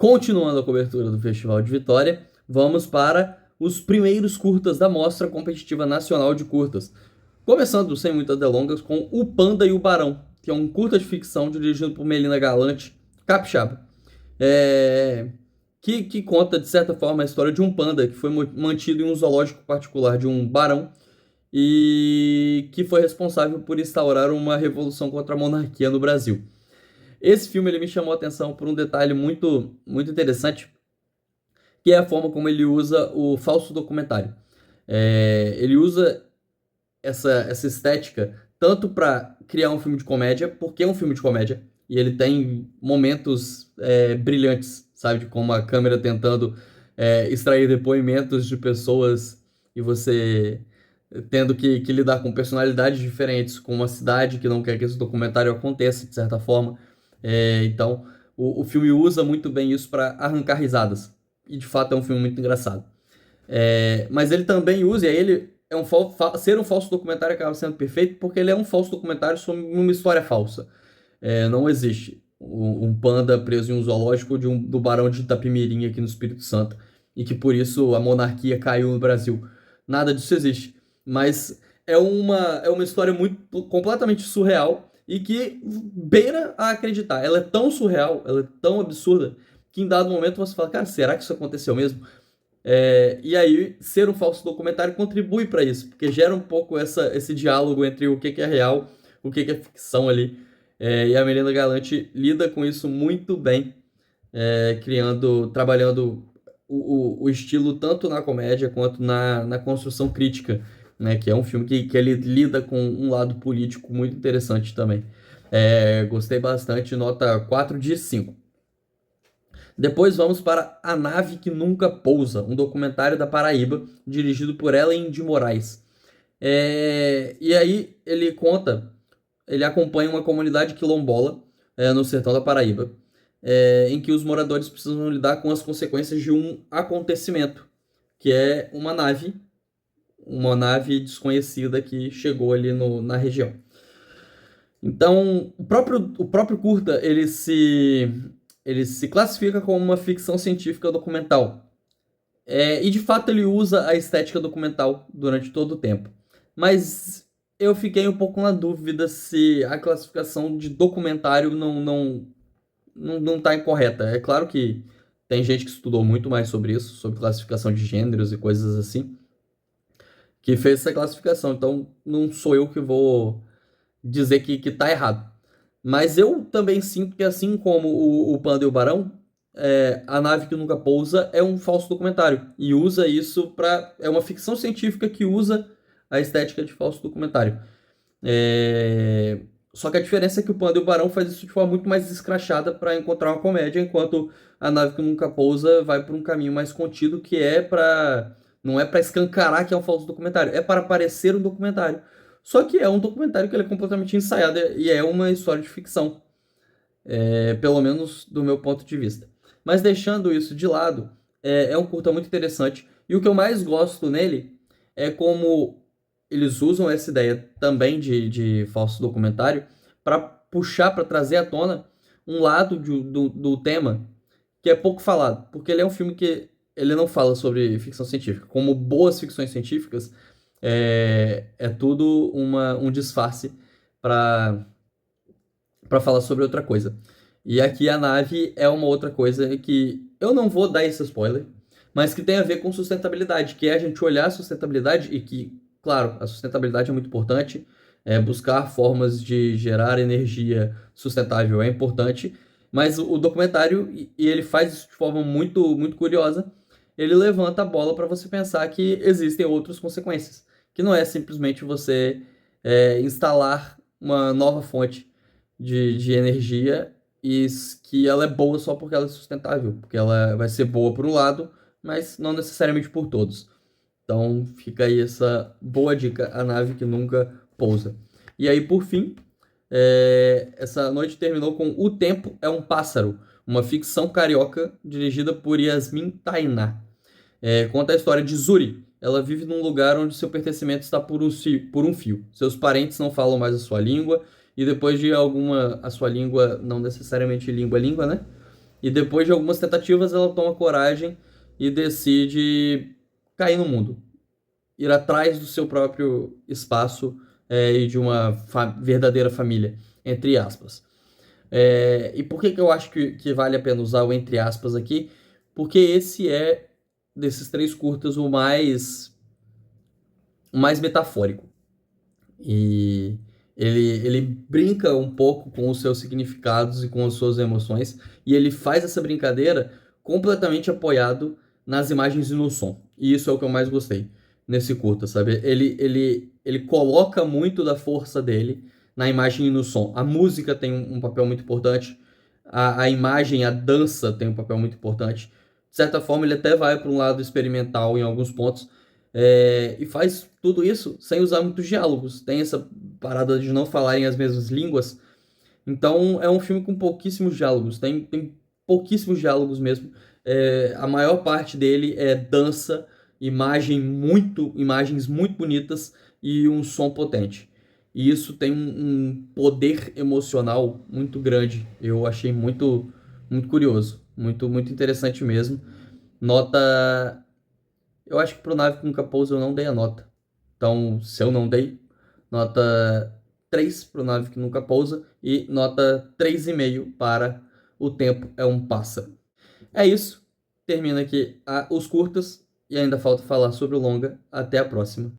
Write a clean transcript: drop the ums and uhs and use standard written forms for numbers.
Continuando a cobertura do Festival de Vitória, vamos para os primeiros curtas da Mostra Competitiva Nacional de Curtas. Começando, sem muitas delongas, com O Panda e o Barão, que é um curta de ficção dirigido por Melina Galante, capixaba. É, que conta, de certa forma, a história de um panda que foi mantido em um zoológico particular de um barão e que foi responsável por instaurar uma revolução contra a monarquia no Brasil. Esse filme ele me chamou a atenção por um detalhe muito interessante, que é a forma como ele usa o falso documentário. Ele usa essa estética tanto para criar um filme de comédia, porque é um filme de comédia, e ele tem momentos brilhantes, sabe? De como a câmera tentando extrair depoimentos de pessoas e você tendo que lidar com personalidades diferentes, com uma cidade que não quer que esse documentário aconteça, de certa forma. Então, o filme usa muito bem isso para arrancar risadas. E de fato é um filme muito engraçado. Mas ele também usa, e aí ele é ser um falso documentário acaba sendo perfeito porque ele é um falso documentário sobre uma história falsa. Não existe um panda preso em um zoológico do Barão de Itapemirim aqui no Espírito Santo e que por isso a monarquia caiu no Brasil. Nada disso existe. Mas é uma história completamente surreal e que beira a acreditar. Ela é tão surreal, ela é tão absurda que em dado momento você fala, cara, será que isso aconteceu mesmo? E aí, ser um falso documentário contribui para isso, porque gera um pouco esse diálogo entre o que é real, o que é ficção ali. E a Melina Galante lida com isso muito bem, trabalhando o estilo tanto na comédia quanto na construção crítica, né? Que é um filme que ele lida com um lado político muito interessante também. Gostei bastante, nota 4 de 5. Depois vamos para A Nave que Nunca Pousa, um documentário da Paraíba, dirigido por Ellen de Moraes. E aí ele acompanha uma comunidade quilombola no sertão da Paraíba, em que os moradores precisam lidar com as consequências de um acontecimento, que é uma nave desconhecida que chegou ali na região. Então, o próprio curta, ele se classifica como uma ficção científica documental. E de fato ele usa a estética documental durante todo o tempo. Mas eu fiquei um pouco na dúvida se a classificação de documentário não está incorreta. É claro que tem gente que estudou muito mais sobre isso, sobre classificação de gêneros e coisas assim, que fez essa classificação. Então não sou eu que vou dizer que tá errado. Mas eu também sinto que, assim como o Panda e o Barão, A Nave que Nunca Pousa é um falso documentário. E usa isso para. É uma ficção científica que usa a estética de falso documentário. Só que a diferença é que o Panda e o Barão faz isso de forma muito mais escrachada para encontrar uma comédia, enquanto A Nave que Nunca Pousa vai por um caminho mais contido, que é para. Não é para escancarar que é um falso documentário, é para parecer um documentário. Só que é um documentário que ele é completamente ensaiado e é uma história de ficção, pelo menos do meu ponto de vista. Mas deixando isso de lado, é um curta muito interessante. E o que eu mais gosto nele é como eles usam essa ideia também de falso documentário para puxar, para trazer à tona um lado do tema que é pouco falado. Porque ele é um filme que ele não fala sobre ficção científica. Como boas ficções científicas, é tudo um disfarce para falar sobre outra coisa. E aqui a nave é uma outra coisa que eu não vou dar esse spoiler, mas que tem a ver com sustentabilidade, que é a gente olhar a sustentabilidade e que, claro, a sustentabilidade é muito importante, buscar formas de gerar energia sustentável é importante, mas o documentário, e ele faz isso de forma muito, muito curiosa, ele levanta a bola para você pensar que existem outras consequências, que não é simplesmente você instalar uma nova fonte de energia e que ela é boa só porque ela é sustentável, porque ela vai ser boa por um lado, mas não necessariamente por todos. Então fica aí essa boa dica, A Nave que Nunca Pousa. E aí, por fim, essa noite terminou com O Tempo é um Pássaro, uma ficção carioca dirigida por Yasmin Tainá. Conta a história de Zuri. Ela vive num lugar onde seu pertencimento está por um fio. Seus parentes não falam mais a sua língua, e depois de a sua língua, não necessariamente língua, né? E depois de algumas tentativas, ela toma coragem e decide cair no mundo, ir atrás do seu próprio espaço e de uma verdadeira família, entre aspas. E por que eu acho que vale a pena usar o entre aspas aqui? Porque esse é, desses três curtas, o mais metafórico. E ele brinca um pouco com os seus significados e com as suas emoções, e ele faz essa brincadeira completamente apoiado nas imagens e no som. E isso é o que eu mais gostei nesse curta, sabe? Ele coloca muito da força dele na imagem e no som. A música tem um papel muito importante, a imagem, a dança tem um papel muito importante. De certa forma, ele até vai para um lado experimental em alguns pontos, e faz tudo isso sem usar muitos diálogos. Tem essa parada de não falarem as mesmas línguas. Então é um filme com pouquíssimos diálogos. Tem pouquíssimos diálogos mesmo. A maior parte dele é dança, imagens muito bonitas e um som potente. E isso tem um poder emocional muito grande. Eu achei muito curioso, muito interessante mesmo. Nota eu acho que pro Nave que Nunca Pousa eu não dei a nota. Então, se eu não dei, nota 3 pro Nave que Nunca Pousa e nota 3,5 para O Tempo é um Pássaro. É isso. Termina aqui os curtas e ainda falta falar sobre o longa. Até a próxima.